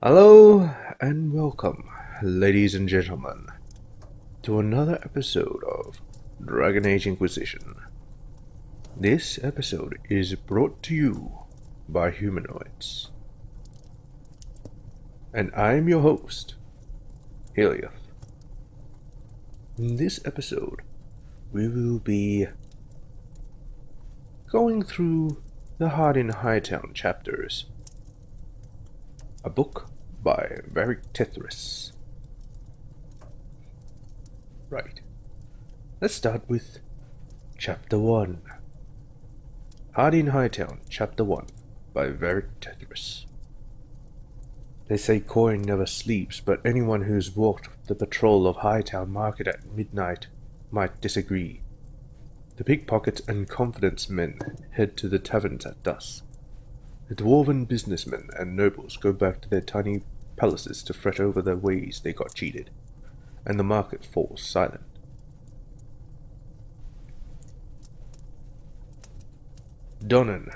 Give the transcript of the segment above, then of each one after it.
Hello and welcome, ladies and gentlemen, to another episode of Dragon Age Inquisition. This episode is brought to you by humanoids. And I am your host, Helios. In this episode, we will be going through the Hightown chapters, a book by Varric Tethris. Right. Let's start with Chapter 1. Hightown, Chapter 1 by Varric Tethris. They say coin never sleeps, but anyone who's walked the patrol of Hightown Market at midnight might disagree. The pickpockets and confidence men head to the taverns at dusk. The dwarven businessmen and nobles go back to their tiny palaces to fret over the ways they got cheated, and the market falls silent. Donan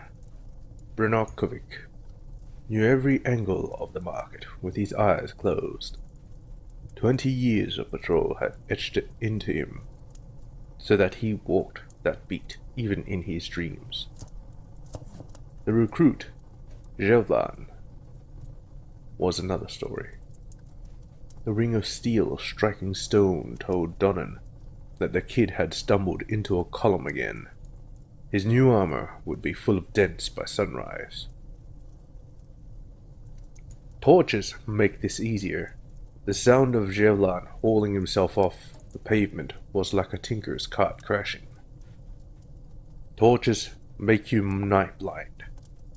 Brnokovic knew every angle of the market with his eyes closed. 20 years of patrol had etched it into him, so that he walked that beat even in his dreams. The recruit, Jelvan, was another story. The ring of steel striking stone told Donan that the kid had stumbled into a column again. His new armor would be full of dents by sunrise. Torches make this easier. The sound of Jelvan hauling himself off the pavement was like a tinker's cart crashing. Torches make you night blind.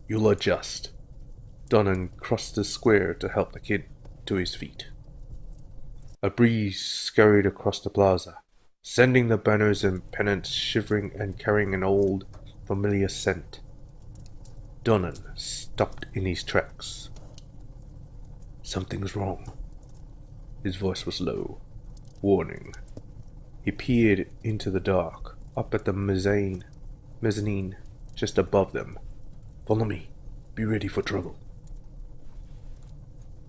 You'll adjust. Donan crossed the square to help the kid to his feet. A breeze scurried across the plaza, sending the banners and pennants shivering and carrying an old, familiar scent. Donan stopped in his tracks. Something's wrong. His voice was low, warning. He peered into the dark, up at the mezzanine just above them. Follow me. Be ready for trouble.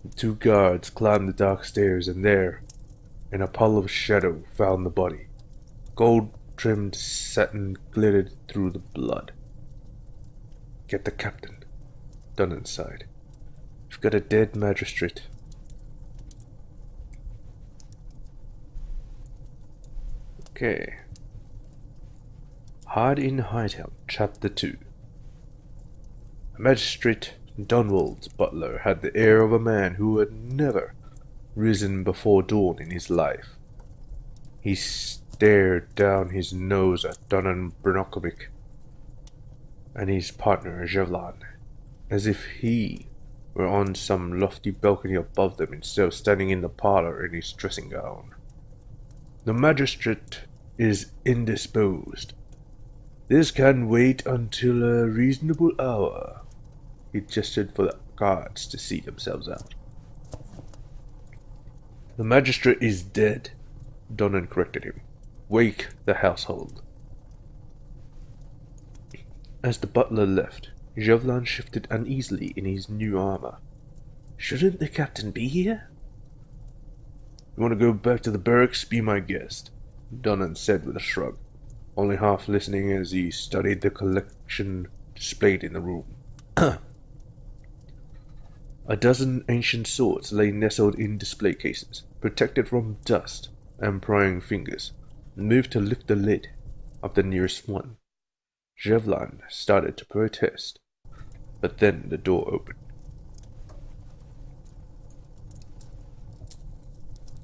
The two guards climbed the dark stairs, and there, in a puddle of shadow, found the body. Gold-trimmed satin glittered through the blood. Get the captain, Donan sighed. We've got a dead magistrate. Okay. Hightown, Chapter 2. Magistrate Dunwald's butler had the air of a man who had never risen before dawn in his life. He stared down his nose at Donan Brnokovic and his partner Jelvan, as if he were on some lofty balcony above them instead of standing in the parlor in his dressing gown. The magistrate is indisposed. This can wait until a reasonable hour. He gestured for the guards to seat themselves out. The magistrate is dead, Donan corrected him. Wake the household. As the butler left, Jelvan shifted uneasily in his new armor. Shouldn't the captain be here? You want to go back to the barracks? Be my guest, Donan said with a shrug, only half listening as he studied the collection displayed in the room. A dozen ancient swords lay nestled in display cases, protected from dust and prying fingers. Moved to lift the lid of the nearest one. Jelvan started to protest, but then the door opened.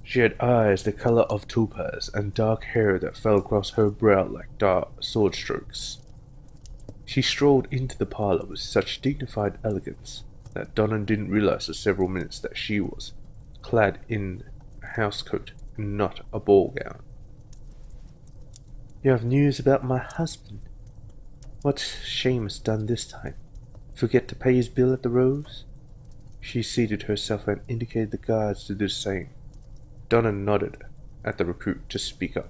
She had eyes the color of topaz and dark hair that fell across her brow like dark sword strokes. She strolled into the parlor with such dignified elegance that Donan didn't realize for several minutes that she was clad in a housecoat and not a ball gown. You have news about my husband. What's Seamus done this time? Forget to pay his bill at the Rose? She seated herself and indicated the guards to do the same. Donan nodded at the recruit to speak up.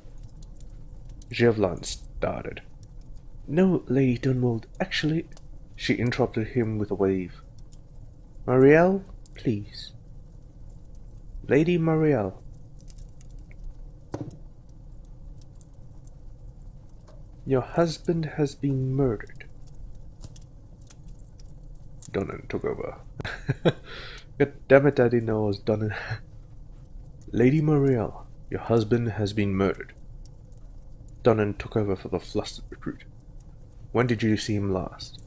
Jelvan started. No, Lady Dunwald, actually... She interrupted him with a wave. Marielle, please. Lady Marielle. Your husband has been murdered. Dunnan took over. God damn it, I didn't know it was Dunnan. Lady Marielle, your husband has been murdered. Dunnan took over for the flustered recruit. When did you see him last?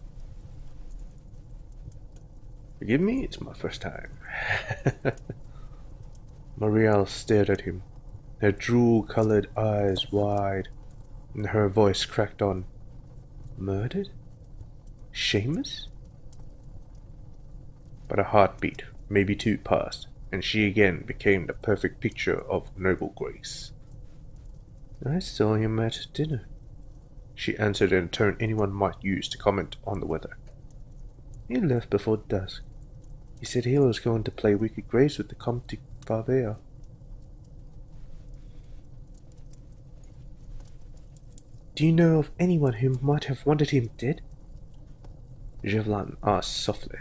Forgive me, it's my first time. Marielle stared at him, her drool-colored eyes wide, and her voice cracked on. Murdered? Seamus? But a heartbeat, maybe two passed, and she again became the perfect picture of noble grace. I saw him at dinner, she answered in a tone anyone might use to comment on the weather. He left before dusk. He said he was going to play Wicked Grace with the Comte de Favre. Do you know of anyone who might have wanted him dead? Javelin asked softly.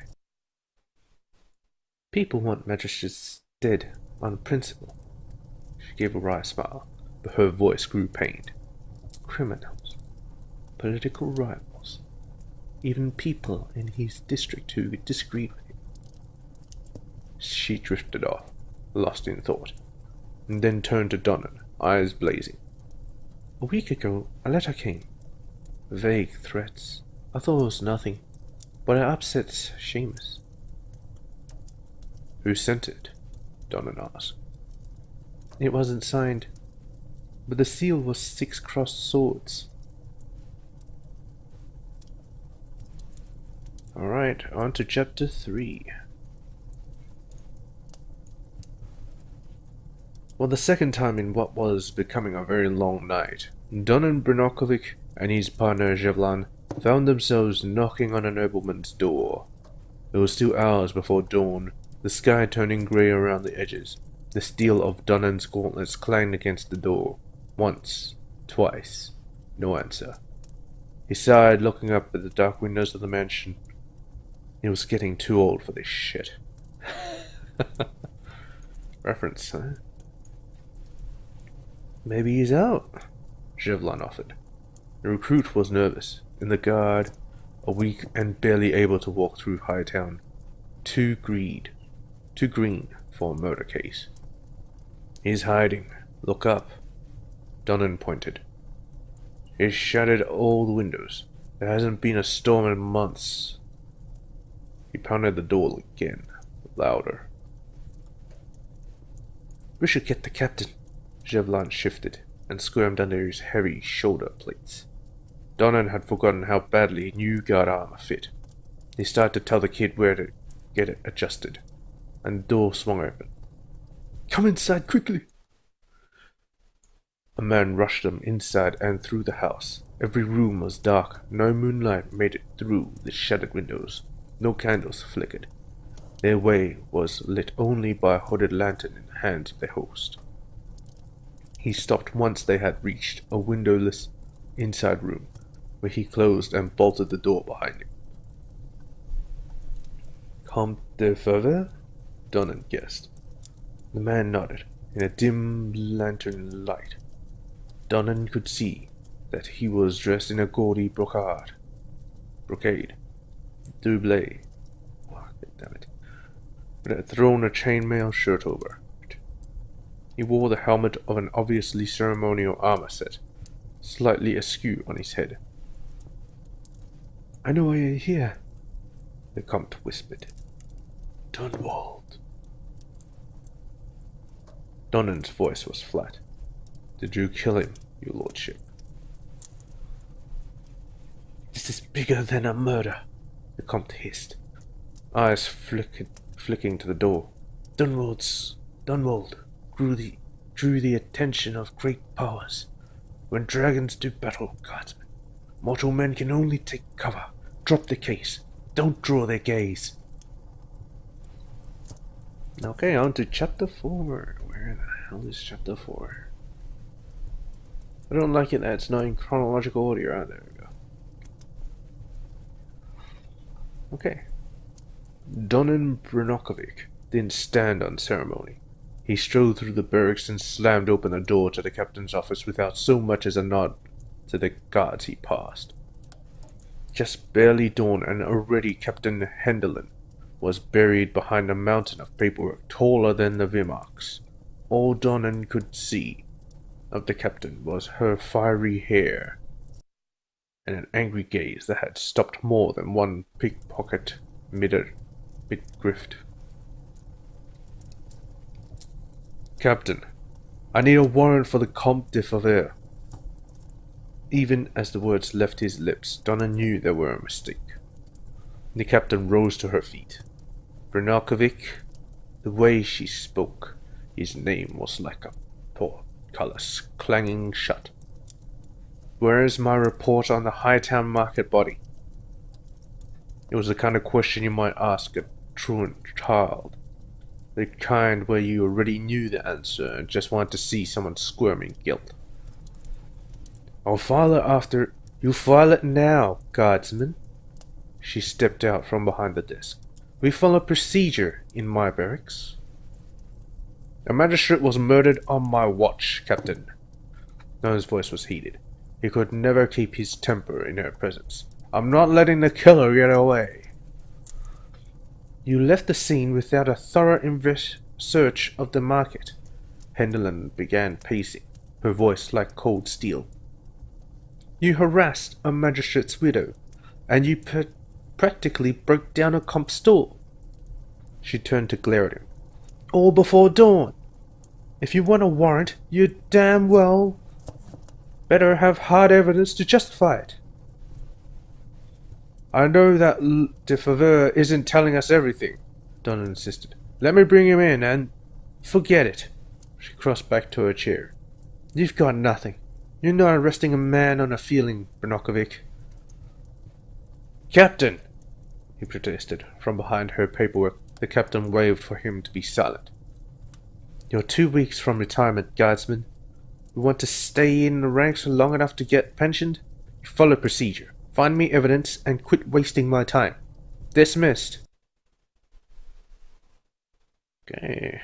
People want magistrates dead on principle. She gave a wry smile, but her voice grew pained. Criminals, political rivals, even people in his district who disagreed with him. She drifted off, lost in thought, and then turned to Donnan, eyes blazing. A week ago, a letter came. Vague threats. I thought it was nothing, but it upsets Seamus. Who sent it? Donnan asked. It wasn't signed, but the seal was 6 crossed swords. Alright, on to chapter 3. For the second time in what was becoming a very long night, Donnan Brnokovic and his partner Javelin found themselves knocking on a nobleman's door. It was still hours before dawn, the sky turning grey around the edges. The steel of Donnan's gauntlets clanged against the door. Once, twice, no answer. He sighed, looking up at the dark windows of the mansion. He was getting too old for this shit. Reference, huh? Maybe he's out, Javelin offered. The recruit was nervous. In the guard, a weak and barely able to walk through Hightown. Too green for a murder case. He's hiding. Look up. Donnan pointed. He's shattered all the windows. There hasn't been a storm in months. He pounded the door again, louder. We should get the captain. Javelin shifted and squirmed under his heavy shoulder plates. Donnan had forgotten how badly new guard armor fit. He started to tell the kid where to get it adjusted, and the door swung open. Come inside quickly! A man rushed them inside and through the house. Every room was dark. No moonlight made it through the shattered windows. No candles flickered. Their way was lit only by a hooded lantern in the hands of their host. He stopped once they had reached a windowless inside room, where he closed and bolted the door behind him. Comte de Favre? Donnan guessed. The man nodded. In a dim lantern light, Donnan could see that he was dressed in a gaudy brocade, double, damn it, but had thrown a chainmail shirt over it. He wore the helmet of an obviously ceremonial armor set, slightly askew on his head. I know why you're here, the Comte whispered. Dunwald. Donnan's voice was flat. Did you kill him, your lordship? This is bigger than a murder, the Comte hissed, eyes flicking to the door. Dunwald drew the attention of great powers. When dragons do battle, guardsmen, mortal men can only take cover. Drop the case. Don't draw their gaze. Okay, on to chapter 4. Where the hell is chapter 4? I don't like it that it's not in chronological order. There we go. Okay. Donnan Brnokovic didn't stand on ceremony. He strode through the barracks and slammed open the door to the captain's office without so much as a nod to the guards he passed. Just barely dawn, and already Captain Henderland was buried behind a mountain of paperwork taller than the Vimarks. All Donnan could see of the captain was her fiery hair and an angry gaze that had stopped more than one pickpocket mid-grift. "Captain, I need a warrant for the Comte de Favre." Even as the words left his lips, Donna knew they were a mistake. The captain rose to her feet. Brinokovic, the way she spoke, his name was like a portcullis clanging shut. "Where is my report on the Hightown market body?" It was the kind of question you might ask a truant child. The kind where you already knew the answer and just wanted to see someone squirm in guilt. "I'll file it after... You file it now, guardsman." She stepped out from behind the desk. "We follow procedure in my barracks." "A magistrate was murdered on my watch, Captain." Noah's voice was heated. He could never keep his temper in her presence. "I'm not letting the killer get away." "You left the scene without a thorough search of the market." Henderland began pacing, her voice like cold steel. "You harassed a magistrate's widow, and you practically broke down a comp store." She turned to glare at him. "All before dawn. If you want a warrant, you damn well better have hard evidence to justify it." "I know that de Favre isn't telling us everything," Donna insisted. "Let me bring him in and... Forget it." She crossed back to her chair. "You've got nothing. You're not arresting a man on a feeling, Brinokovic." "Captain!" he protested. From behind her paperwork, the captain waved for him to be silent. "You're 2 weeks from retirement, guardsman. You want to stay in the ranks long enough to get pensioned? You follow procedure. Find me evidence and quit wasting my time. Dismissed." Okay.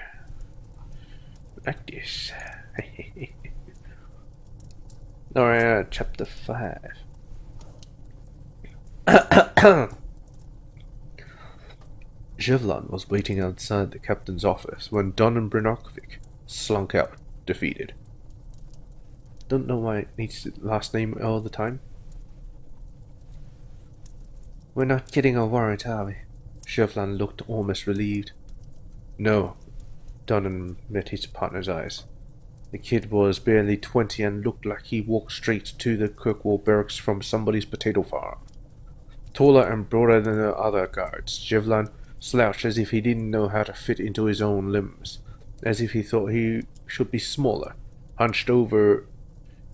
Like this. Alright, chapter 5. Jevlon was waiting outside the captain's office when Don and Brinokovic slunk out, defeated. Don't know why it needs the last name all the time. "We're not getting a warrant, are we?" Jevlon looked almost relieved. "No." Donnan met his partner's eyes. The kid was barely 20 and looked like he walked straight to the Kirkwall barracks from somebody's potato farm. Taller and broader than the other guards, Jevlon slouched as if he didn't know how to fit into his own limbs, as if he thought he should be smaller. Hunched over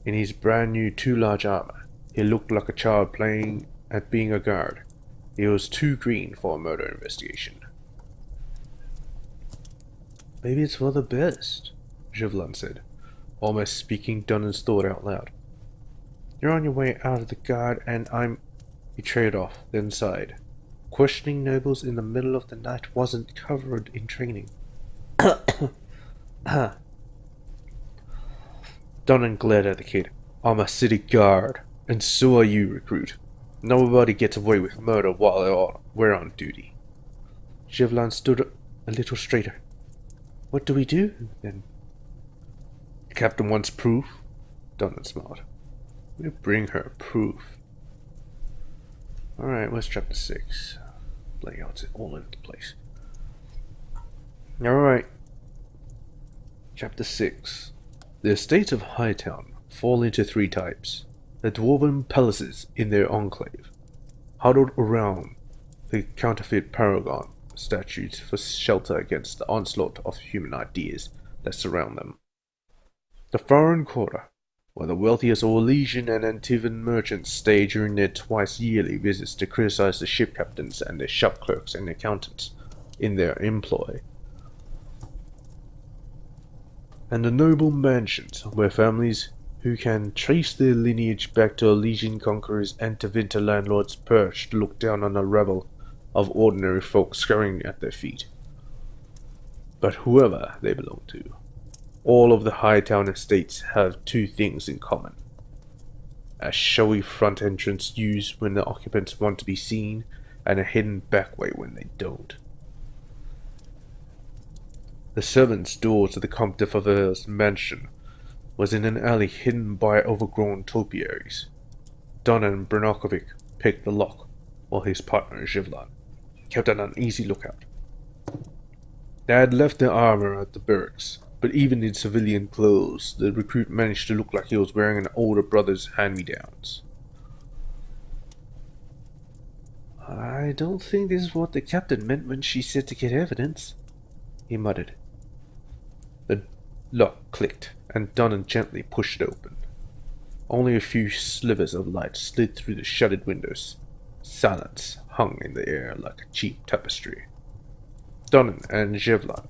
in his brand new too large armor, he looked like a child playing at being a guard. He was too green for a murder investigation. "Maybe it's for the best," Jevlon said, almost speaking Dunnan's thought out loud. "You're on your way out of the guard and I'm..." He trailed off, then sighed. Questioning nobles in the middle of the night wasn't covered in training. Donnan glared at the kid. "I'm a city guard, and so are you, recruit. Nobody gets away with murder while we're on duty." Jevlon stood a little straighter. "What do we do, then?" "The captain wants proof," Donnan smiled. "We'll bring her proof." Alright, where's chapter 6? Layouts all over the place. Alright. Chapter 6. The estates of Hightown fall into 3 types. The dwarven palaces in their enclave, huddled around the counterfeit paragon statues for shelter against the onslaught of human ideas that surround them. The foreign quarter, where the wealthiest Orlesian and Antivan merchants stay during their twice-yearly visits to criticize the ship captains and the shop clerks and accountants in their employ. And the noble mansions, where families who can trace their lineage back to Orlesian conquerors and to winter landlords perch to look down on a rabble of ordinary folk scurrying at their feet. but whoever they belong to. All of the Hightown estates have two things in common. A showy front entrance used when the occupants want to be seen, and a hidden back way when they don't. The servants' door to the Comte de Favel's mansion was in an alley hidden by overgrown topiaries. Donan Brnokovic picked the lock, while his partner Živlan kept an uneasy lookout. They had left their armor at the barracks, but even in civilian clothes, the recruit managed to look like he was wearing an older brother's hand-me-downs. "I don't think this is what the captain meant when she said to get evidence," he muttered. The lock clicked, and Donan gently pushed it open. Only a few slivers of light slid through the shuttered windows. Silence hung in the air like a cheap tapestry. Donan and Živlan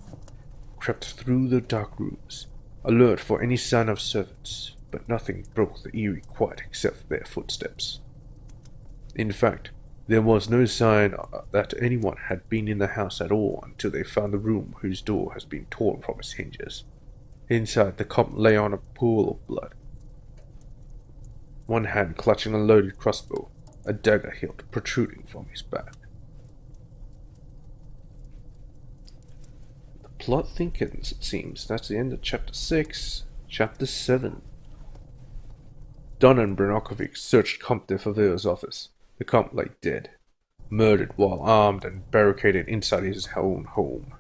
crept through the dark rooms, alert for any sign of servants, but nothing broke the eerie quiet except their footsteps. In fact, there was no sign that anyone had been in the house at all until they found the room whose door had been torn from its hinges. Inside, the Comte lay on a pool of blood, one hand clutching a loaded crossbow, a dagger hilt protruding from his back. The plot thickens, it seems. That's the end of Chapter 6. Chapter 7. Donan Brnokovic searched Comte de Favel's office. The Comte lay dead, murdered while armed and barricaded inside his own home.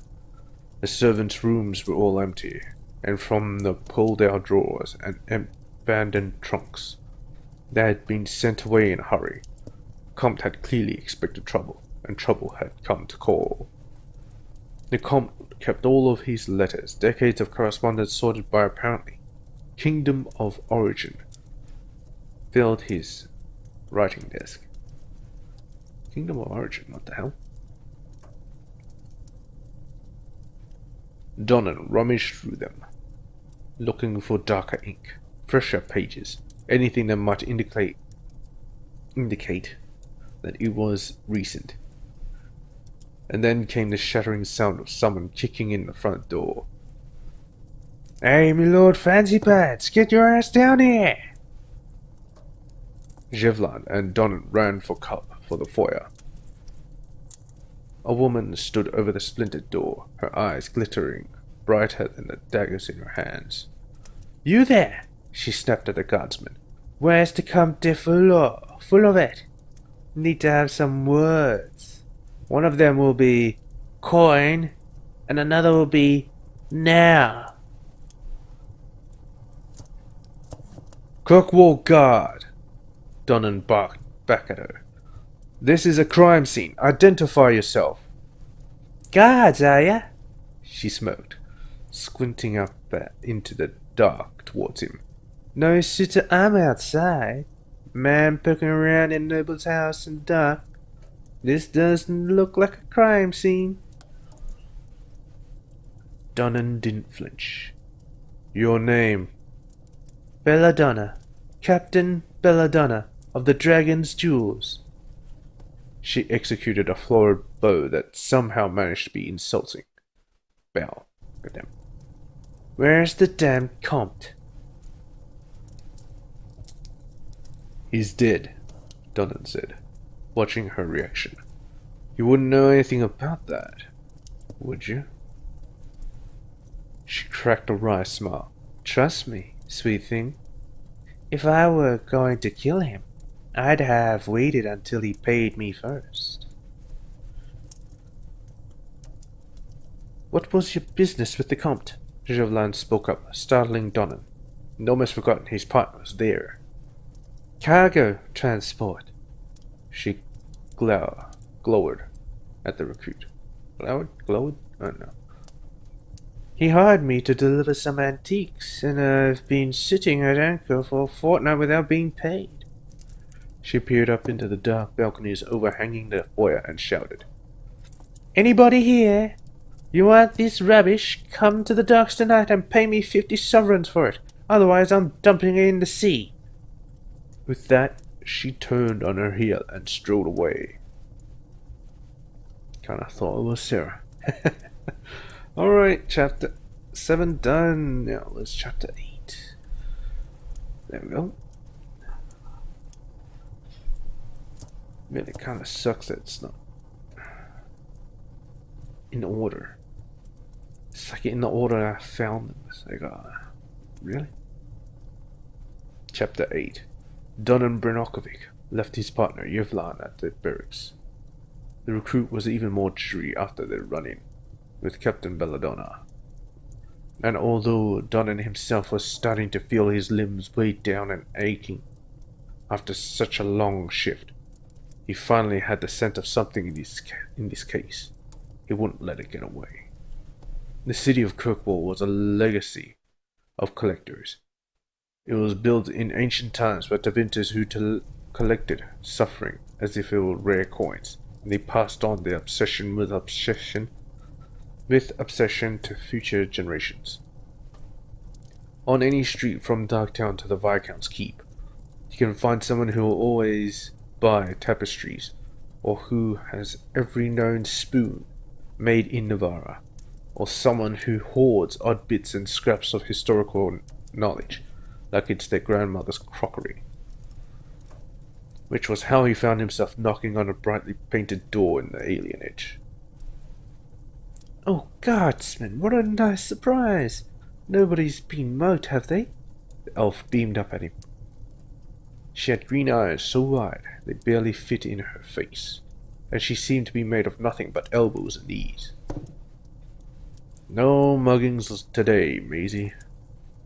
The servants' rooms were all empty, and from the pulled-out drawers and abandoned trunks, they had been sent away in a hurry. Comte had clearly expected trouble, and trouble had come to call. The Comte kept all of his letters, decades of correspondence sorted by apparently kingdom of origin, filled his writing desk. Kingdom of origin, what the hell? Donan rummaged through them, looking for darker ink, fresher pages, anything that might indicate that it was recent. And then came the shattering sound of someone kicking in the front door. "Hey, my lord Fancy Pants, get your ass down here!" Živlan and Donan ran for the foyer. A woman stood over the splintered door, her eyes glittering brighter than the daggers in her hands. "You there!" she snapped at the guardsman. "Where's the Comte de Favel? Full of it. Need to have some words. One of them will be coin, and another will be now." "Kirkwall Guard!" Donan barked back at her. "This is a crime scene. Identify yourself." "Guards, are ya?" she smirked, squinting up into the dark towards him. "No suit of armor outside. Man poking around in Noble's house in the dark. This doesn't look like a crime scene." Donan didn't flinch. "Your name?" "Belladonna. Captain Belladonna of the Dragon's Jewels." She executed a florid bow that somehow managed to be insulting. Bell. Goddamn. "Where's the damned Comte?" "He's dead," Donan said, watching her reaction. "You wouldn't know anything about that, would you?" She cracked a wry smile. "Trust me, sweet thing. If I were going to kill him, I'd have waited until he paid me first." "What was your business with the Comte?" Živlan spoke up, startling Donan. He'd almost forgotten his partner was there. "Cargo transport." She glowered at the recruit. Glowed? Oh no. "He hired me to deliver some antiques, and I've been sitting at anchor for a fortnight without being paid." She peered up into the dark balconies overhanging the foyer and shouted, "Anybody here? You want this rubbish? Come to the docks tonight and pay me 50 sovereigns for it. Otherwise I'm dumping it in the sea." With that, she turned on her heel and strode away. Kinda thought it was Sarah. Alright, chapter 7 done. Now let's chapter 8. There we go. Really kind of sucks that it's not in order. It's like in the order I found them. It's like, really? Chapter 8. Donan Brenokovic left his partner Yevlan at the barracks. The recruit was even more jittery after their run-in with Captain Belladonna. And although Donan himself was starting to feel his limbs weighed down and aching after such a long shift, he finally had the scent of something in this case. He wouldn't let it get away. The city of Kirkwall was a legacy of collectors. It was built in ancient times by Tevinters who collected suffering as if it were rare coins, and they passed on their obsession to future generations. On any street from Darktown to the Viscount's Keep, you can find someone who will always buy tapestries, or who has every known spoon made in Navarra, or someone who hoards odd bits and scraps of historical knowledge, like it's their grandmother's crockery. Which was how he found himself knocking on a brightly painted door in the alienage. "Oh, Guardsman, what a nice surprise! Nobody's been moat, have they?" The elf beamed up at him. She had green eyes so wide they barely fit in her face, and she seemed to be made of nothing but elbows and knees. "No muggings today, Maisie."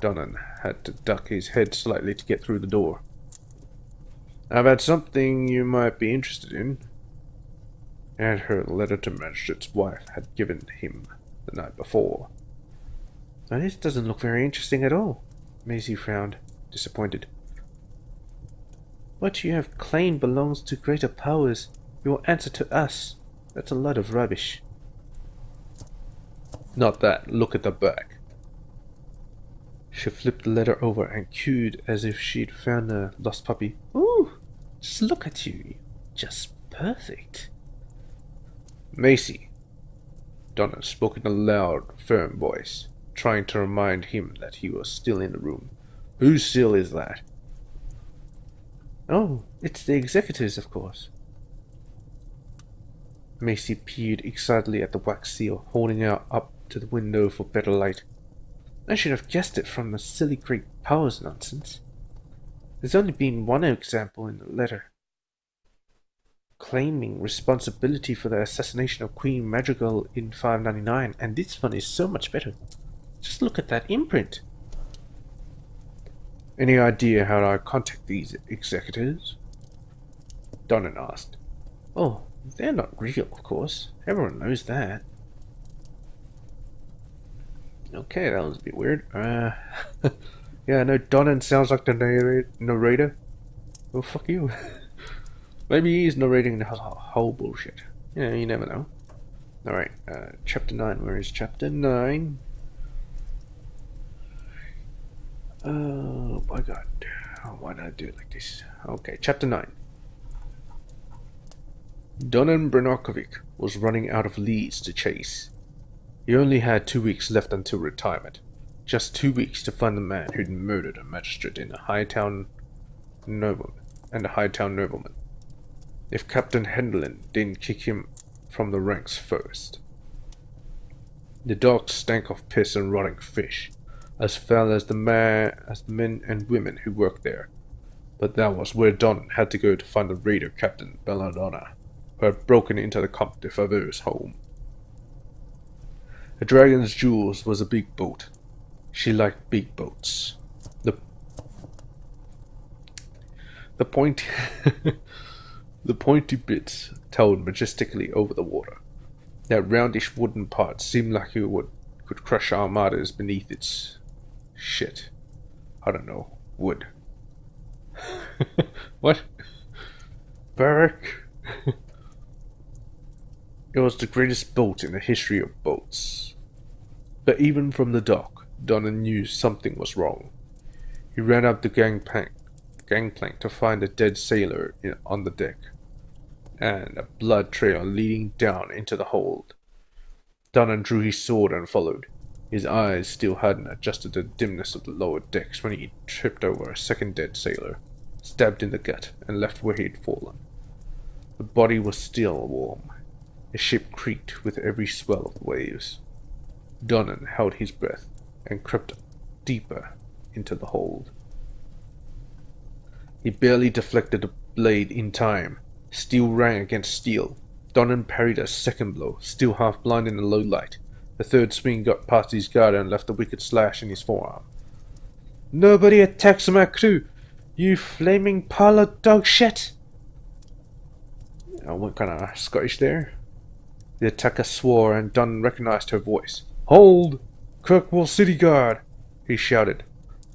Donan had to duck his head slightly to get through the door. "I've had something you might be interested in." And her letter to Magistrate's wife had given him the night before. "Now this doesn't look very interesting at all." Maisie frowned, disappointed. "What you have claimed belongs to greater powers. You will answer to us. That's a lot of rubbish." "Not that. Look at the back." She flipped the letter over and cooed as if she'd found a lost puppy. "Ooh, just look at you. Just perfect." "Macy," Donna spoke in a loud, firm voice, trying to remind him that he was still in the room. "Whose seal is that?" "Oh, it's the executor's, of course." Macy peered excitedly at the wax seal, holding it up to the window for better light. "I should have guessed it from the silly great powers nonsense. There's only been one example in the letter, claiming responsibility for the assassination of Queen Madrigal in 599, and this one is so much better. Just look at that imprint." "Any idea how I contact these executors?" Donan asked. "Oh, they're not real, of course. Everyone knows that." Okay, that was a bit weird. Yeah, I know Donan sounds like the narrator. Well, fuck you. Maybe he's narrating the whole bullshit. Yeah, you never know. Alright, chapter 9. Where is chapter 9? Oh my god. Why did I do it like this? Okay, chapter 9. Donan Brenokovic was running out of leads to chase. He only had 2 weeks left until retirement. Just 2 weeks to find the man who'd murdered a magistrate in a Hightown nobleman. If Captain Hendelin didn't kick him from the ranks first. The docks stank of piss and rotting fish, as foul as the men and women who worked there. But that was where Don had to go to find the raider Captain Belladonna, who had broken into the Comte de Faveur's home. The Dragon's Jewels was a big boat. She liked big boats. The pointy bits towered majestically over the water. That roundish wooden part seemed like it could crush armadas beneath its shit. I don't know. Wood. What? Barrack? It was the greatest boat in the history of boats. But even from the dock, Donan knew something was wrong. He ran up the gangplank to find a dead sailor on the deck, and a blood trail leading down into the hold. Dunham drew his sword and followed. His eyes still hadn't adjusted to the dimness of the lower decks when he tripped over a second dead sailor, stabbed in the gut, and left where he had fallen. The body was still warm. The ship creaked with every swell of the waves. Dunham held his breath and crept deeper into the hold. He barely deflected the blade in time. Steel rang against steel. Dunham parried a second blow, still half blind in the low light. The third swing got past his guard and left a wicked slash in his forearm. "Nobody attacks my crew, you flaming pile of dog shit!" I went kind of Scottish there. The attacker swore, and Dunn recognized her voice. "Hold! Kirkwall City Guard!" he shouted,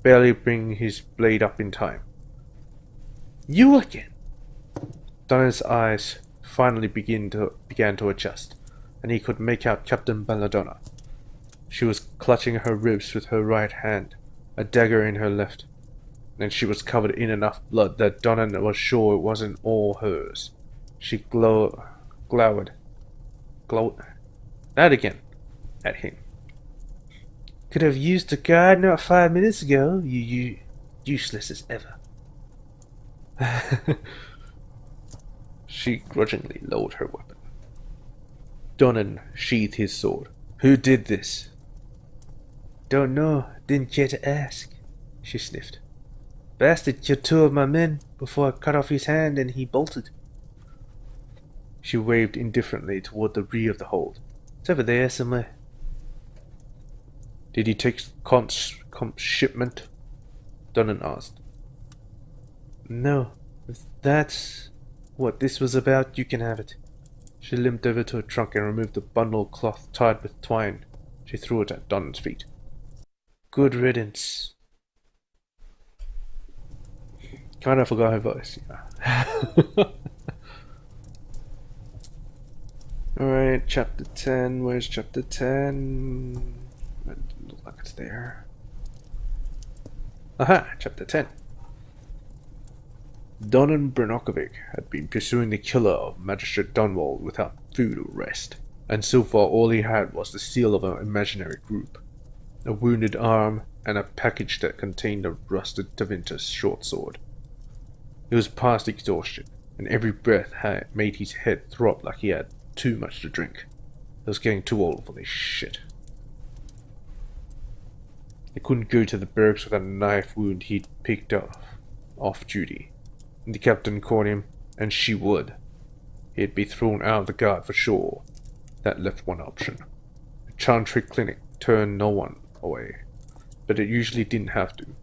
barely bringing his blade up in time. "You again!" Dunner's eyes finally began to adjust, and he could make out Captain Belladonna. She was clutching her ribs with her right hand, a dagger in her left, and she was covered in enough blood that Donnan was sure it wasn't all hers. She glowered at him. "Could have used the guard not 5 minutes ago, you useless as ever." She grudgingly lowered her weapon. Donnan sheathed his sword. "Who did this?" "Don't know. Didn't care to ask," she sniffed. "Bastard killed 2 of my men before I cut off his hand and he bolted." She waved indifferently toward the rear of the hold. "It's over there somewhere." "Did he take comp's shipment?" Donnan asked. "No. If that's what this was about, you can have it." She limped over to a trunk and removed a bundle of cloth tied with twine. She threw it at Donnan's feet. "Good riddance." Kinda forgot her voice, yeah. Alright, chapter 10. Where's chapter 10? It looks like it's there. Aha! Chapter 10. Donnan Brnokovic had been pursuing the killer of Magistrate Dunwald without food or rest, and so far all he had was the seal of an imaginary group, a wounded arm, and a package that contained a rusted Tavintus short sword. He was past exhaustion, and every breath had made his head throb like he had too much to drink. He was getting too old for this shit. He couldn't go to the barracks with a knife wound he'd picked up off duty. The captain caught him, and she would. He'd be thrown out of the guard for sure. That left one option. A Chantry clinic turned no one away, but it usually didn't have to. The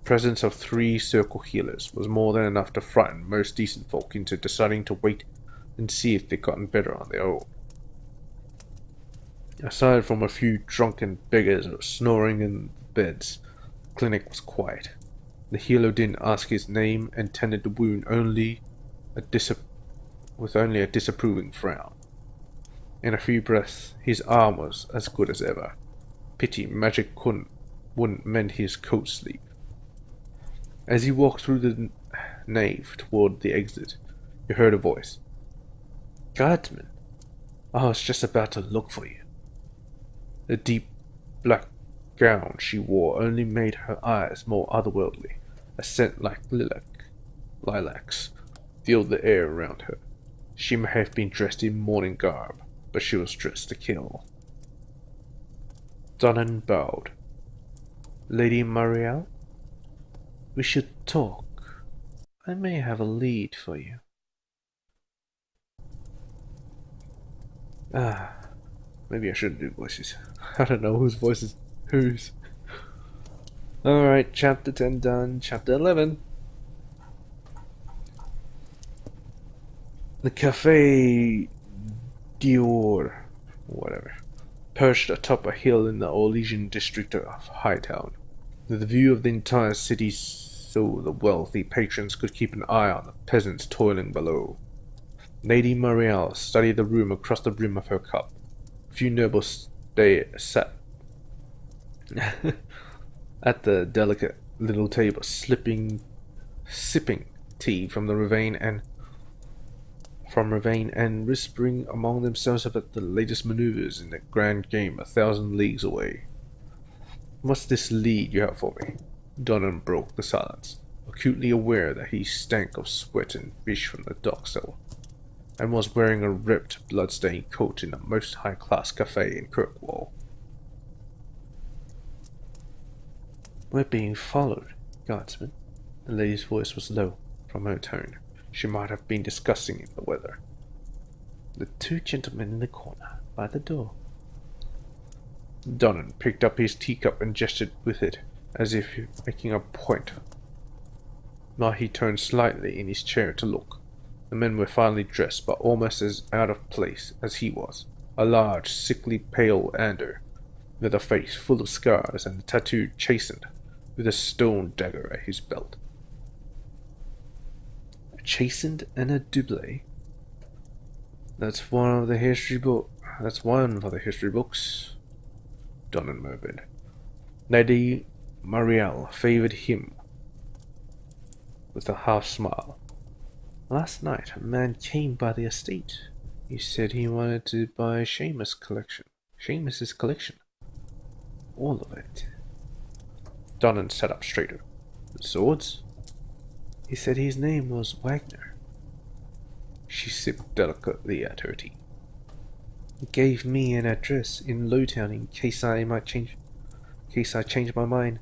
presence of 3 circle healers was more than enough to frighten most decent folk into deciding to wait and see if they'd gotten better on their own. Aside from a few drunken beggars snoring in beds, the clinic was quiet. The healer didn't ask his name and tended the wound with only a disapproving frown. In a few breaths, his arm was as good as ever. Pity magic wouldn't mend his coat sleeve. As he walked through the nave toward the exit, he heard a voice. "Guardsman, I was just about to look for you." The deep black gown she wore only made her eyes more otherworldly. A scent like lilacs filled the air around her. She may have been dressed in morning garb, but she was dressed to kill. Donnan bowed. "Lady Marielle? We should talk. I may have a lead for you." Maybe I shouldn't do voices. I don't know whose voice is whose. Alright, chapter 10 done. Chapter 11. The Café Dior, whatever, perched atop a hill in the Orlesian district of Hightown. The view of the entire city so the wealthy patrons could keep an eye on the peasants toiling below. Lady Marielle studied the room across the brim of her cup. A few nobles sat at the delicate little table, sipping tea from the ravine and from ravine and whispering among themselves about the latest maneuvers in the grand game 1,000 leagues away. What's this lead you have for me? Donnan broke the silence, acutely aware that he stank of sweat and fish from the dock cell, and was wearing a ripped, blood-stained coat in a most high-class cafe in Kirkwall. We're being followed, guardsman. The lady's voice was low. From her tone, she might have been discussing the weather. The two gentlemen in the corner, by the door. Donnan picked up his teacup and gestured with it, as if making a point. Now he turned slightly in his chair to look. The men were finely dressed, but almost as out of place as he was. A large, sickly pale Ander, with a face full of scars and a tattoo chastened, with a stone dagger at his belt. Chastened and a doublet. That's one for the history books. Donnan murmured. Lady Marielle favored him with a half smile. Last night a man came by the estate. He said he wanted to buy Seamus's collection. All of it. Donnan sat up straighter. The swords? He said his name was Wagner. She sipped delicately at her tea. He gave me an address in Lowtown in case I change my mind.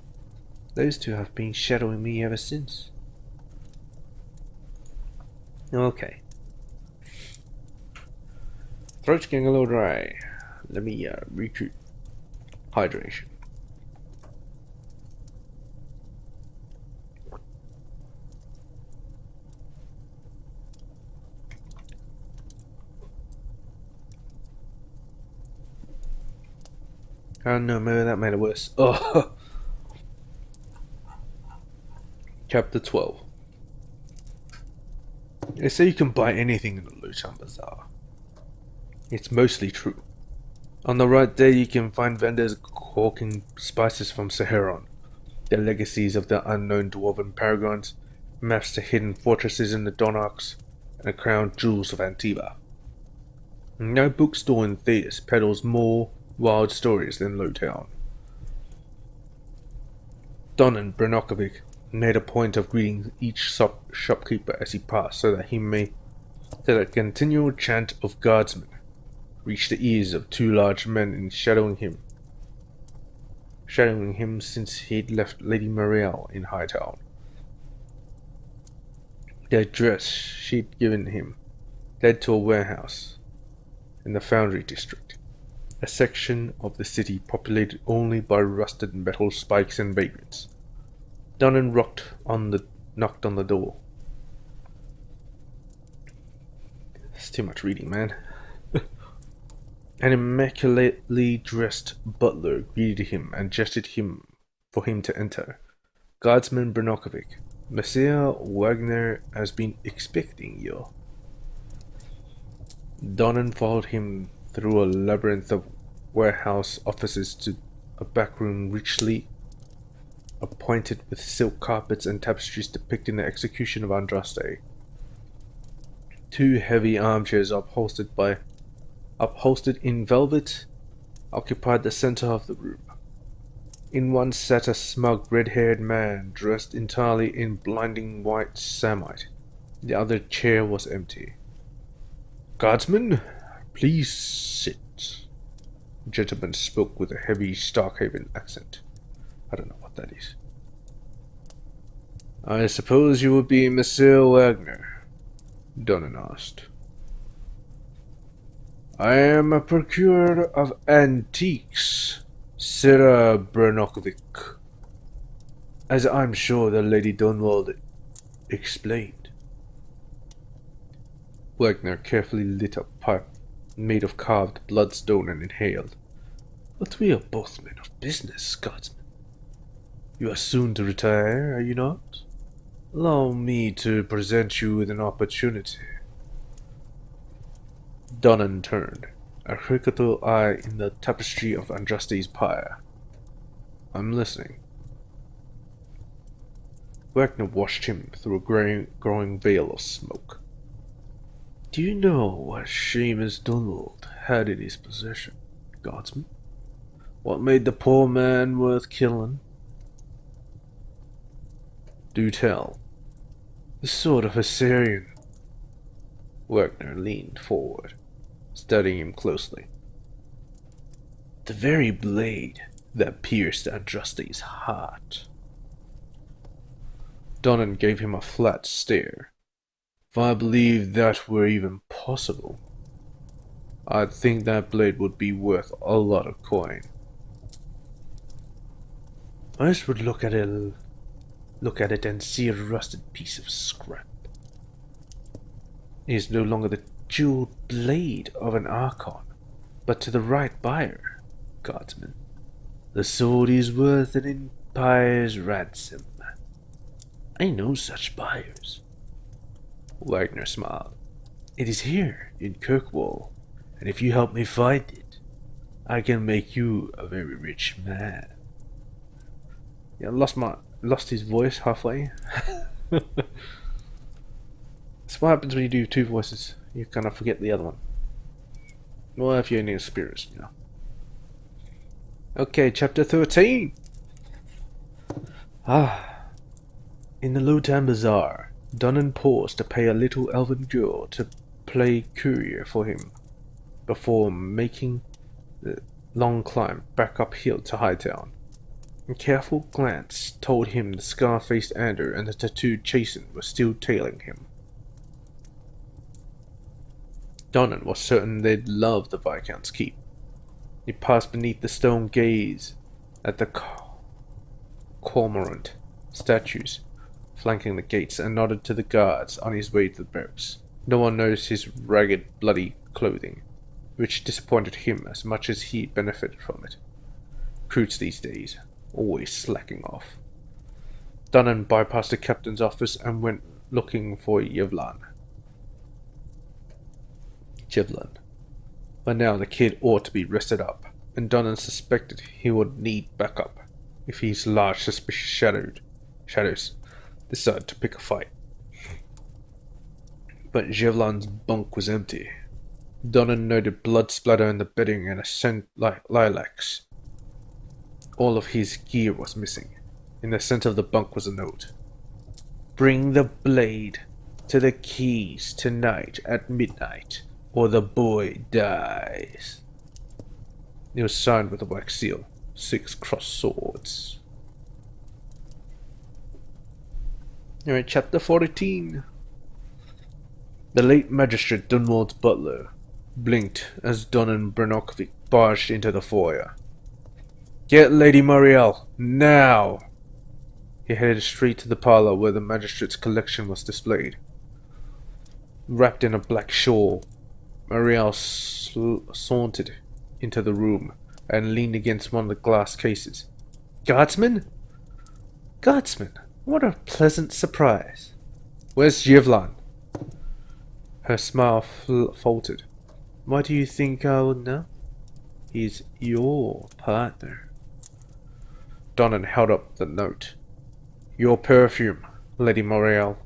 Those two have been shadowing me ever since. Okay. Throat's getting a little dry. Let me recruit hydration. Oh no, maybe that made it worse. Oh. Chapter 12. They say you can buy anything in the Lowtown Bazaar. It's mostly true. On the right day you can find vendors hawking spices from Saharon, the legacies of the unknown dwarven paragons, maps to hidden fortresses in the Donarchs, and the crown jewels of Antiva. No bookstore in Theus peddles more wild stories than Lowtown. Donnan Branokovic made a point of greeting each shopkeeper as he passed, so that a continual chant of guardsmen reached the ears of two large men in shadowing him since he'd left Lady Marielle in Hightown. The address she'd given him led to a warehouse in the Foundry District, a section of the city populated only by rusted metal spikes and vagrants. Donnan knocked on the door. It's too much reading, man. An immaculately dressed butler greeted him and gestured for him to enter. Guardsman Branokovic, Monsieur Wagner has been expecting you. Donnan followed him through a labyrinth of warehouse offices to a back room richly appointed with silk carpets and tapestries depicting the execution of Andraste. Two heavy armchairs upholstered in velvet occupied the center of the room. In one sat a smug red-haired man dressed entirely in blinding white samite. The other chair was empty. Guardsman, please sit. The gentleman spoke with a heavy Starkhaven accent. I don't know what that is. I suppose you would be Monsieur Wagner? Donnan asked. I am a procurer of antiques, Sir Branokovic, as I'm sure the Lady Dunwald explained. Wagner carefully lit a pipe made of carved bloodstone and inhaled. But we are both men of business, guardsman. You are soon to retire, are you not? Allow me to present you with an opportunity. Donnan turned, a critical eye in the tapestry of Andraste's pyre. I'm listening. Wagner watched him through a growing veil of smoke. Do you know what Seamus Dunwald had in his possession, guardsman? What made the poor man worth killing? Do tell. The sword of Assyrian. Wagner leaned forward, studying him closely. The very blade that pierced Andraste's heart. Donnan gave him a flat stare. If I believed that were even possible, I'd think that blade would be worth a lot of coin. Most would look at it and see a rusted piece of scrap. It is no longer the jeweled blade of an Archon, but to the right buyer, guardsman, the sword is worth an empire's ransom. I know such buyers. Wagner smiled. It is here, in Kirkwall, and if you help me find it, I can make you a very rich man. Yeah, lost his voice halfway. That's what happens when you do two voices. You kind of forget the other one. Well, if you're inexperienced, you know. Okay, chapter 13. In the Lotan Bazaar, Donnan paused to pay a little elven girl to play courier for him before making the long climb back uphill to Hightown. A careful glance told him the scar-faced Ander and the tattooed Chasen were still tailing him. Donnan was certain they'd love the Viscount's keep. He passed beneath the stone gaze at the cormorant statues flanking the gates and nodded to the guards on his way to the barracks. No one noticed his ragged, bloody clothing, which disappointed him as much as he benefited from it. Recruits these days, always slacking off. Donnan bypassed the captain's office and went looking for Yevlan. By now the kid ought to be rested up, and Donnan suspected he would need backup if his large suspicious shadows decided to pick a fight. But Yevlan's bunk was empty. Donnan noted blood splatter in the bedding and a scent like lilacs. All of his gear was missing. In the center of the bunk was a note. Bring the blade to the keys tonight at midnight, or the boy dies. It was signed with a wax seal, 6 crossed swords. Alright, chapter 14. The late magistrate Dunwald's butler blinked as Donnan Branokovic barged into the foyer. Get Lady Muriel, now! He headed straight to the parlor where the magistrate's collection was displayed. Wrapped in a black shawl, Muriel sauntered into the room and leaned against one of the glass cases. Guardsman? Guardsman, what a pleasant surprise. Where's Yevlan? Her smile faltered. Why do you think I would know? He's your partner. Donnan held up the note. Your perfume, Lady Muriel.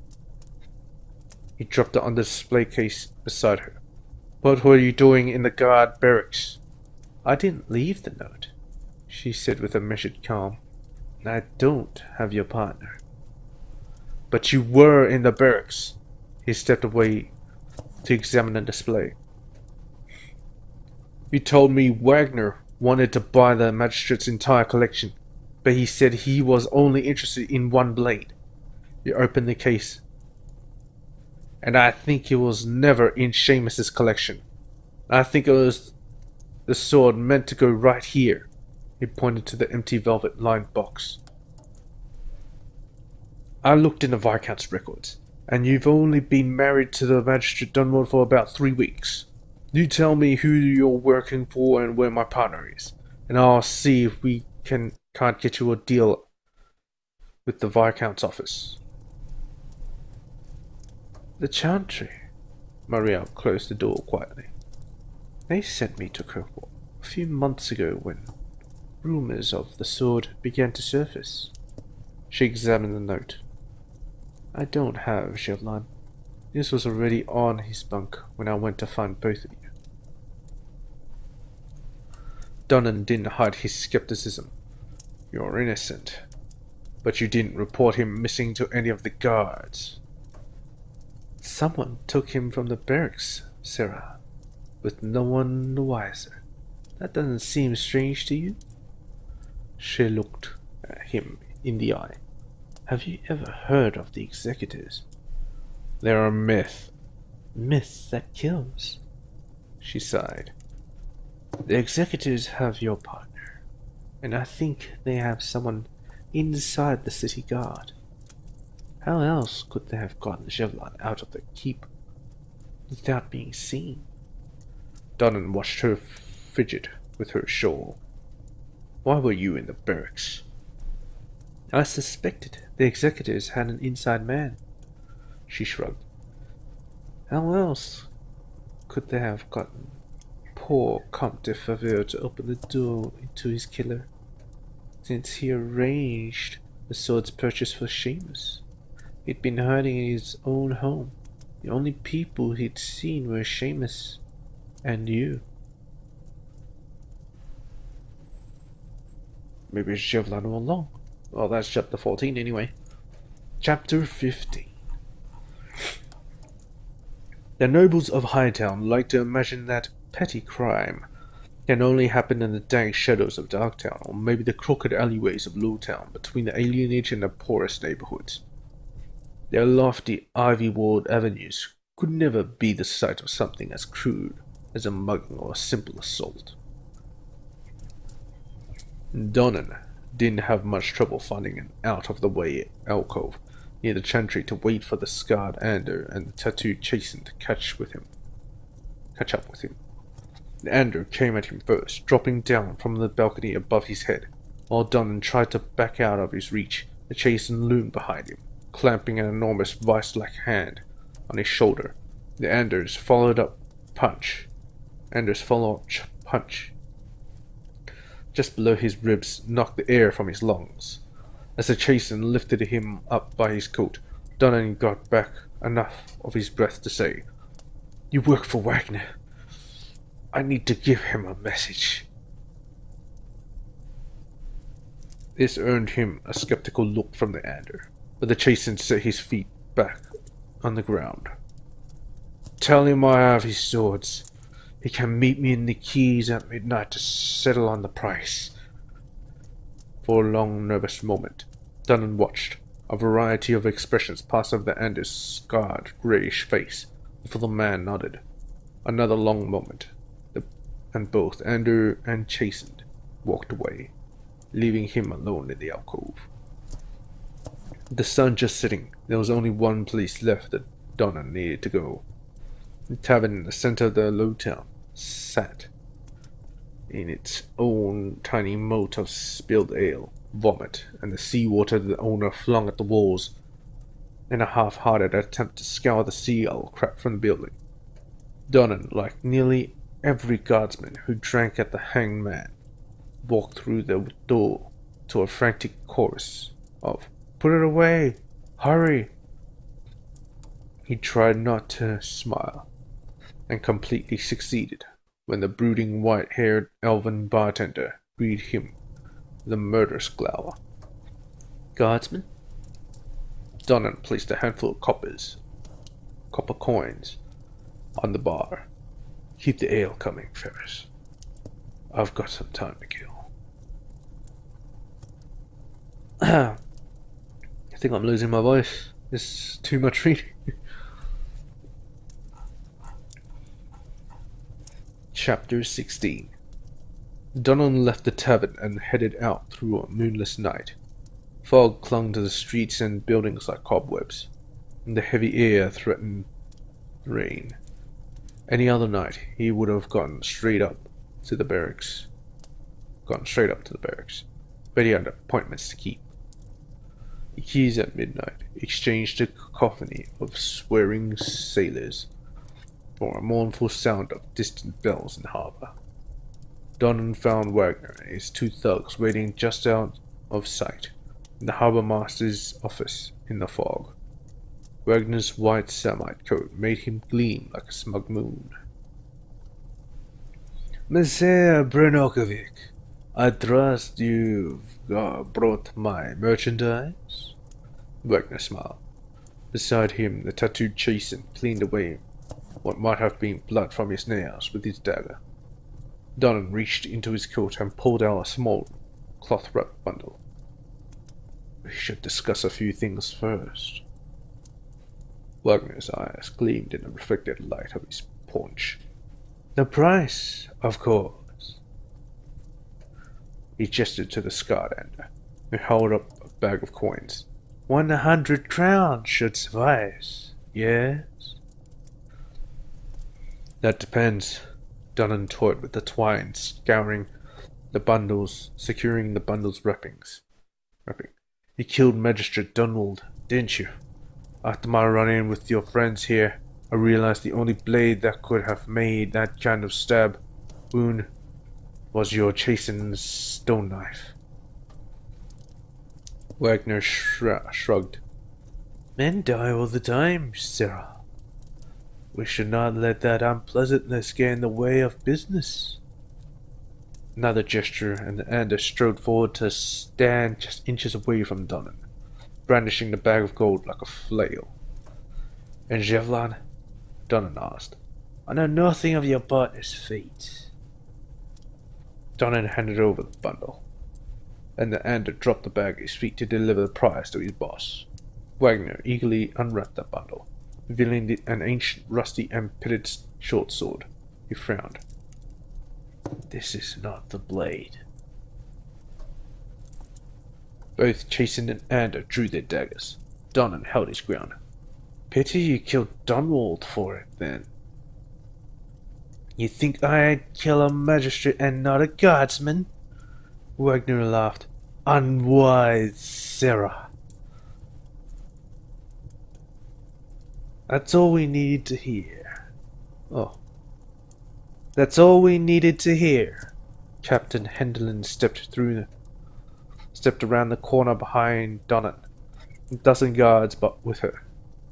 He dropped it on the display case beside her. What were you doing in the guard barracks? I didn't leave the note, she said with a measured calm. I don't have your partner. But you were in the barracks. He stepped away to examine the display. You told me Wagner wanted to buy the magistrate's entire collection, but he said he was only interested in one blade. You opened the case, and I think it was never in Seamus's collection. I think it was the sword meant to go right here. He pointed to the empty velvet-lined box. I looked in the Viscount's records, and you've only been married to the Magistrate Dunwald for about 3 weeks. You tell me who you're working for and where my partner is, and I'll see if we can't get you a deal with the Viscount's office. The Chantry. Muriel closed the door quietly. They sent me to Kirkwall a few months ago when rumors of the sword began to surface. She examined the note. I don't have Yevlan. This was already on his bunk when I went to find both of you. Dunnan didn't hide his skepticism. You're innocent, but you didn't report him missing to any of the guards. Someone took him from the barracks, Sarah, with no one the wiser. That doesn't seem strange to you? She looked at him in the eye. Have you ever heard of the executors? They're a myth. Myth that kills. She sighed. The executors have your partner, and I think they have someone inside the city guard. How else could they have gotten Jevlon out of the keep without being seen? Donnan watched her fidget with her shawl. Why were you in the barracks? I suspected the executors had an inside man. She shrugged. How else could they have gotten poor Comte de Faveur to open the door into his killer, since he arranged the sword's purchase for Seamus? He'd been hiding in his own home. The only people he'd seen were Seamus and you. Maybe it's Jevlon all along. Well, that's chapter 14 anyway. Chapter 15. The nobles of Hightown like to imagine that petty crime can only happen in the dank shadows of Darktown, or maybe the crooked alleyways of Lowtown, between the alienage and the poorest neighborhoods. Their lofty, ivy-walled avenues could never be the site of something as crude as a mugging or a simple assault. Donnan didn't have much trouble finding an out-of-the-way alcove near the chantry to wait for the scarred Ander and the tattooed Chasen to catch up with him. The Ander came at him first, dropping down from the balcony above his head. While Donnan tried to back out of his reach, the Chasen loomed behind him, clamping an enormous vice-like hand on his shoulder. The Ander's follow-up punch, just below his ribs, knocked the air from his lungs. As the Chasen lifted him up by his coat, Donnan got back enough of his breath to say, You work for Wagner. I need to give him a message. This earned him a skeptical look from the Ander, but the Chasen set his feet back on the ground. Tell him I have his swords. He can meet me in the quays at midnight to settle on the price. For a long, nervous moment, Donnan watched. A variety of expressions passed over the Ander's scarred, greyish face before the man nodded. Another long moment, and both Ander and Chasen walked away, leaving him alone in the alcove. The sun just setting, there was only one place left that Donnan needed to go. The tavern in the center of the low town sat in its own tiny moat of spilled ale, vomit, and the seawater the owner flung at the walls, in a half-hearted attempt to scour the sea-owl crap from the building. Donnan, like nearly every guardsman who drank at the Hanged Man, walked through the door to a frantic chorus of, Put it away! Hurry! He tried not to smile, and completely succeeded when the brooding white-haired elven bartender greeted him with a murderous glower. Guardsman? Donnan placed a handful of copper coins, on the bar. Keep the ale coming, Ferris. I've got some time to kill. I think I'm losing my voice. It's too much reading. Chapter 16. Donnan left the tavern and headed out through a moonless night. Fog clung to the streets and buildings like cobwebs, and the heavy air threatened rain. Any other night, he would have gone straight up to the barracks. But he had appointments to keep. The quays at midnight exchanged a cacophony of swearing sailors, or a mournful sound of distant bells in harbour. Donnan found Wagner and his two thugs waiting just out of sight in the harbour master's office in the fog. Wagner's white samite coat made him gleam like a smug moon. Monsieur Brenokovic, I trust you've brought my merchandise? Wagner smiled. Beside him, the tattooed Chasen cleaned away what might have been blood from his nails with his dagger. Donnan reached into his coat and pulled out a small cloth-wrapped bundle. We should discuss a few things first. Wagner's eyes gleamed in the reflected light of his paunch. The price, of course. He gestured to the Scardander, who held up a bag of coins. 100 crowns should suffice, yes? That depends. Donnan toyed with the twine, securing the bundle's wrapping. You killed Magistrate Dunwald, didn't you? After my run-in with your friends here, I realized the only blade that could have made that kind of stab wound was your chastened stone knife. Wagner shrugged. Men die all the time, Sarah. We should not let that unpleasantness get in the way of business. Another gesture, and the Ander strode forward to stand just inches away from Donnan, brandishing the bag of gold like a flail. And Jevlon? Donnan asked. I know nothing of your partner's fate. Donnan handed over the bundle, and the Ander dropped the bag at his feet to deliver the prize to his boss. Wagner eagerly unwrapped the bundle, revealing an ancient, rusty, and pitted short sword. He frowned. This is not the blade. Both Chasen and Ander drew their daggers. Donnan held his ground. Pity you killed Dunwald for it, then. You think I'd kill a magistrate and not a guardsman? Wagner laughed. Unwise, Sarah. That's all we needed to hear. Oh. That's all we needed to hear. Captain Henderland stepped around the corner behind Donnan, a dozen guards but with her.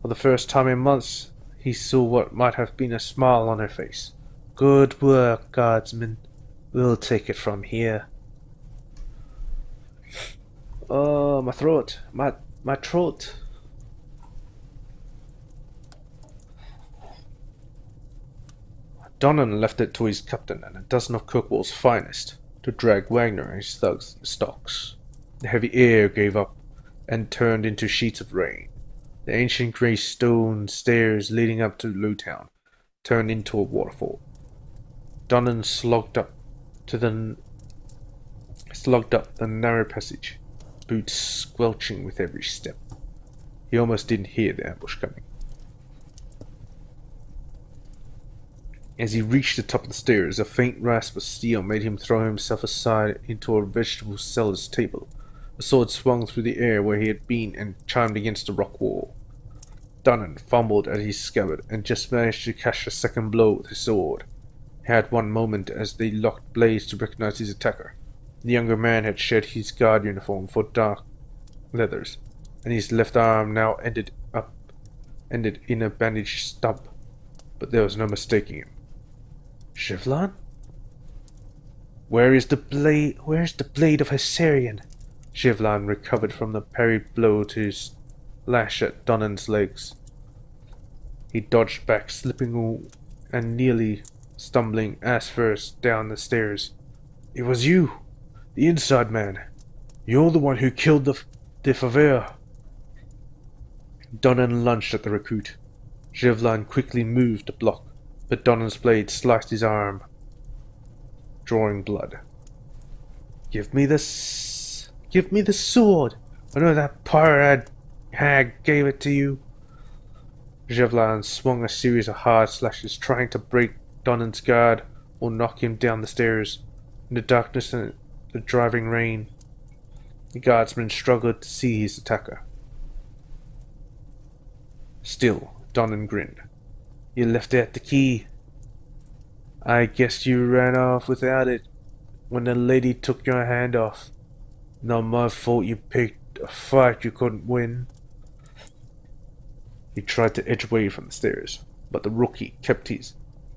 For the first time in months, he saw what might have been a smile on her face. Good work, guardsman. We'll take it from here. Oh, my throat. My throat. Donnan left it to his captain and a dozen of Kirkwall's finest to drag Wagner and his thugs in the stocks. The heavy air gave up and turned into sheets of rain. The ancient grey stone stairs leading up to Hightown turned into a waterfall. Donnan slogged up the narrow passage, boots squelching with every step. He almost didn't hear the ambush coming. As he reached the top of the stairs, a faint rasp of steel made him throw himself aside into a vegetable seller's table. A sword swung through the air where he had been and chimed against the rock wall. Donnan fumbled at his scabbard and just managed to catch a second blow with his sword. He had one moment as they locked blades to recognize his attacker. The younger man had shed his guard uniform for dark leathers, and his left arm now ended in a bandaged stump, but there was no mistaking him. Shivlan? Where is the blade of Hessarian? Shivlan recovered from the parried blow to his lash at Donnan's legs. He dodged back, slipping and nearly stumbling ass first down the stairs. It was you, the inside man. You're the one who killed the Faveur. Donnan lunged at the recruit. Shivlan quickly moved to block, but Donnan's blade sliced his arm, drawing blood. Give me the sword! I know that pirate hag gave it to you. Shivlan swung a series of hard slashes, trying to break Donnan's guard or knock him down the stairs. In the darkness and the driving rain, the guardsman struggled to see his attacker. Still, Donnan grinned. You left out the key. I guess you ran off without it when the lady took your hand off. Not my fault you picked a fight you couldn't win. He tried to edge away from the stairs, but the rookie kept his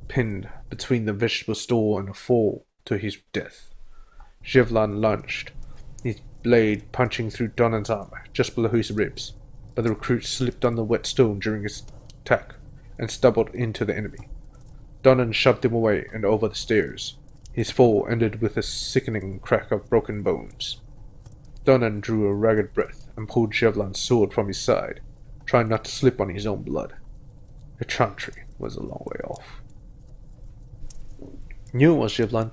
pinned between the vegetable store and a fall to his death. Shevlon lunged, his blade punching through Donnan's armor just below his ribs, but the recruit slipped on the wet stone during his attack and stumbled into the enemy. Donnan shoved him away and over the stairs. His fall ended with a sickening crack of broken bones. Donnan drew a ragged breath and pulled Shevlon's sword from his side, trying not to slip on his own blood. The chantry was a long way off. Knew it was Shevlon.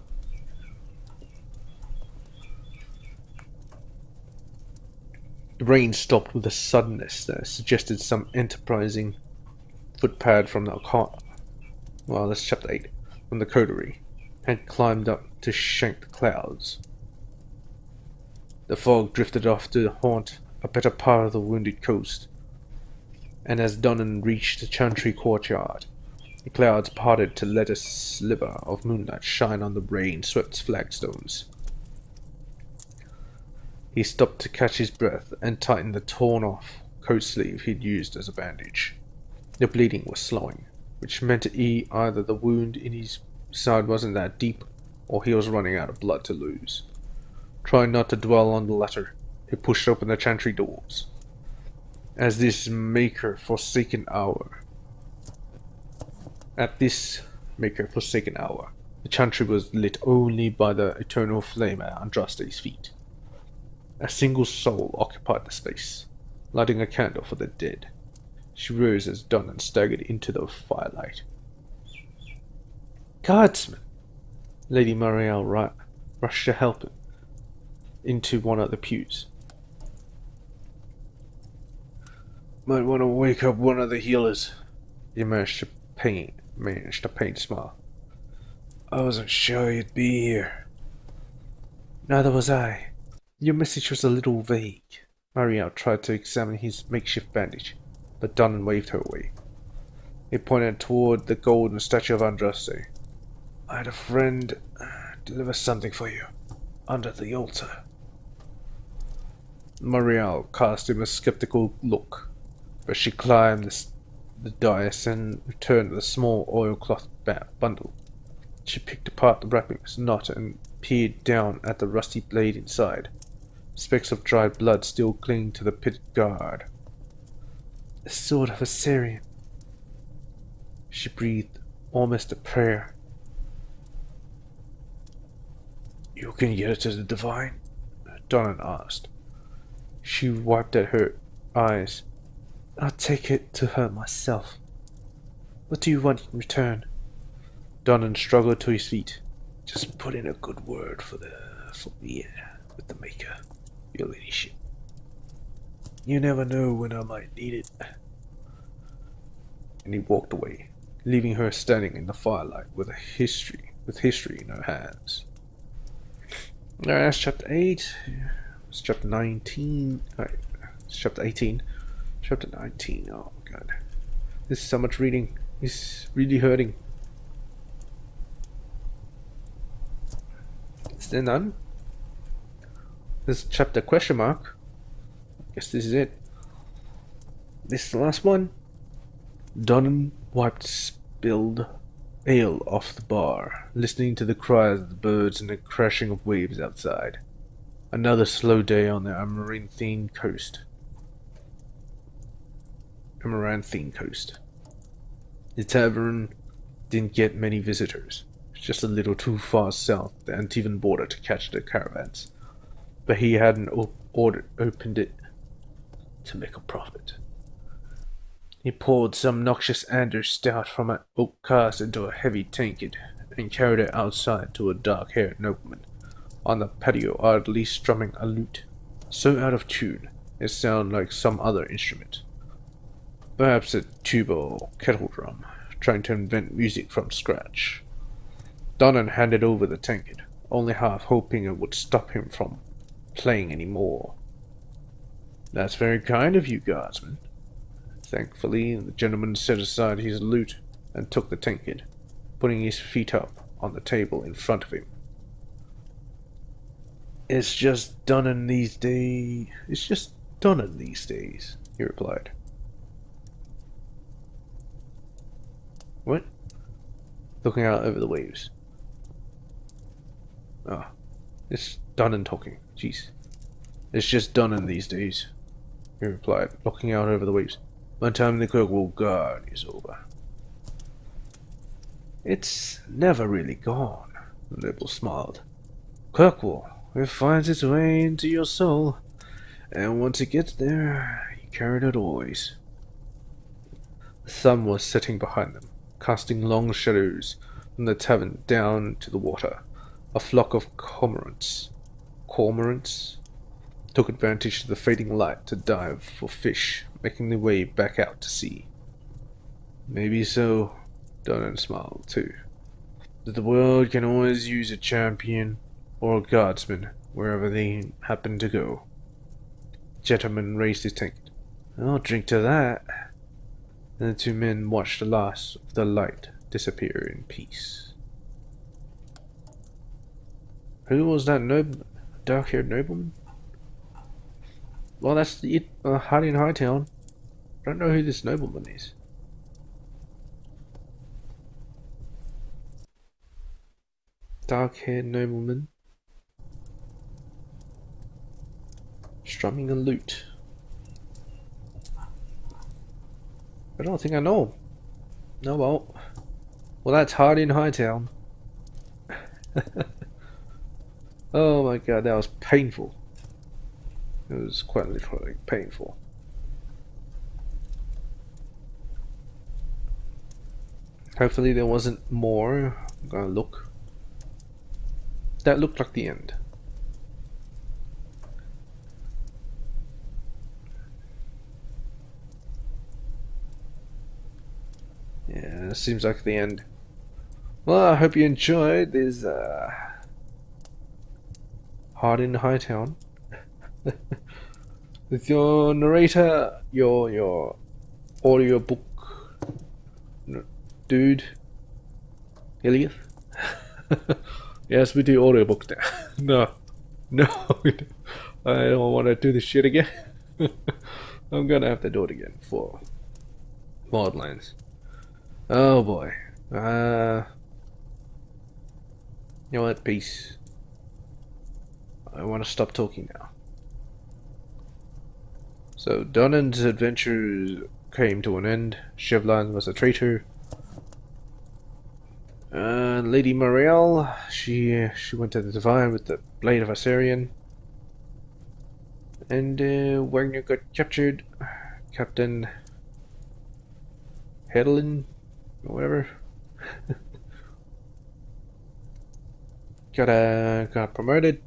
The rain stopped with a suddenness that suggested some enterprising footpad from the that's chapter 8, from the coterie, had climbed up to shank the clouds. The fog drifted off to haunt a better part of the wounded coast, and as Donnan reached the chantry courtyard, the clouds parted to let a sliver of moonlight shine on the rain-swept flagstones. He stopped to catch his breath and tightened the torn-off coat sleeve he'd used as a bandage. The bleeding was slowing, which meant either the wound in his side wasn't that deep, or he was running out of blood to lose. Trying not to dwell on the latter, he pushed open the chantry doors. At this maker-forsaken hour, the chantry was lit only by the eternal flame at Andraste's feet. A single soul occupied the space, lighting a candle for the dead. She rose as Donnan staggered into the firelight. Guardsman! Lady Marielle rushed to help him into one of the pews. Might want to wake up one of the healers. He managed to paint a smile. I wasn't sure you'd be here. Neither was I. Your message was a little vague. Marielle tried to examine his makeshift bandage, but Donnan waved her away. He pointed toward the golden statue of Andraste. I had a friend deliver something for you, under the altar. Marielle cast him a skeptical look, but she climbed the dais and returned with a small oilcloth bundle. She picked apart the wrappings, knot, and peered down at the rusty blade inside. Specks of dried blood still clinging to the pitted guard. A sword of a Syrian. She breathed almost a prayer. You can get it to the divine? Donnan asked. She wiped at her eyes. I'll take it to her myself. What do you want in return? Donnan struggled to his feet. Just put in a good word for me with the Maker, your ladyship. You never know when I might need it. And he walked away, leaving her standing in the firelight with history in her hands. Alright, that's chapter 8. It's chapter 19. Alright, it's chapter 18. Chapter 19. Oh god. This is so much reading. It's really hurting. Is there none? This chapter question mark. Guess this is it. This is the last one. Donnan wiped spilled ale off the bar, listening to the cries of the birds and the crashing of waves outside. Another slow day on the Amaranthine coast. The tavern didn't get many visitors. It's just a little too far south the Antivan border to catch the caravans. But he hadn't opened it to make a profit. He poured some noxious Anders stout from an oak cask into a heavy tankard and carried it outside to a dark-haired nobleman on the patio, idly strumming a lute, so out of tune it sounded like some other instrument. Perhaps a tuba or kettle drum, trying to invent music from scratch. Donnan handed over the tankard, only half hoping it would stop him from playing any more. That's very kind of you, guardsman. Thankfully, the gentleman set aside his lute and took the tankard, putting his feet up on the table in front of him. It's just Donnan these days, he replied. What? Looking out over the waves. Ah, it's Dunnan talking. Jeez. It's just Dunnan these days, he replied, looking out over the waves. My time in the Kirkwall Guard is over. It's never really gone, the noble smiled. Kirkwall, it finds its way into your soul, and once it gets there, you carry it always. The sun was setting behind them, casting long shadows from the tavern down to the water. A flock of cormorants took advantage of the fading light to dive for fish, making their way back out to sea. Maybe so, Donan smiled too. That the world can always use a champion or a guardsman wherever they happen to go. The gentleman raised his tankard. I'll drink to that. And the two men watched the last of the light disappear in peace. Who was that dark-haired nobleman? Well, that's it. Hiding in Hightown. I don't know who this nobleman is. Dark-haired nobleman. Strumming a lute. I don't think I know him. No, well. Well, that's hard in Hightown. Oh my god, that was painful. It was quite literally painful. Hopefully there wasn't more. I'm gonna look. That looked like the end. Yeah, it seems like the end. Well, I hope you enjoyed this Hard in Hightown. With your narrator, your audiobook dude, Elliot. Yes, we do audiobook now. No, I don't want to do this shit again. I'm gonna have to do it again for Wildlands. Oh boy. You know what? Peace. I want to stop talking now. So Donan's adventures came to an end. Chevlan was a traitor. Lady Marielle, she went to the Divine with the Blade of Assyrian. And Wagner got captured. Captain Hedlin, or whatever. got promoted.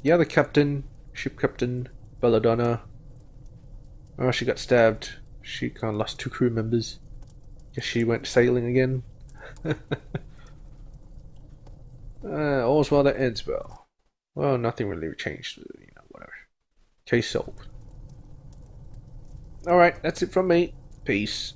The other captain, ship captain, Belladonna. Oh, she got stabbed. She kind of lost 2 crew members. Guess she went sailing again. All's well that ends well. Well, nothing really changed, you know, whatever. Case solved. Alright, that's it from me. Peace.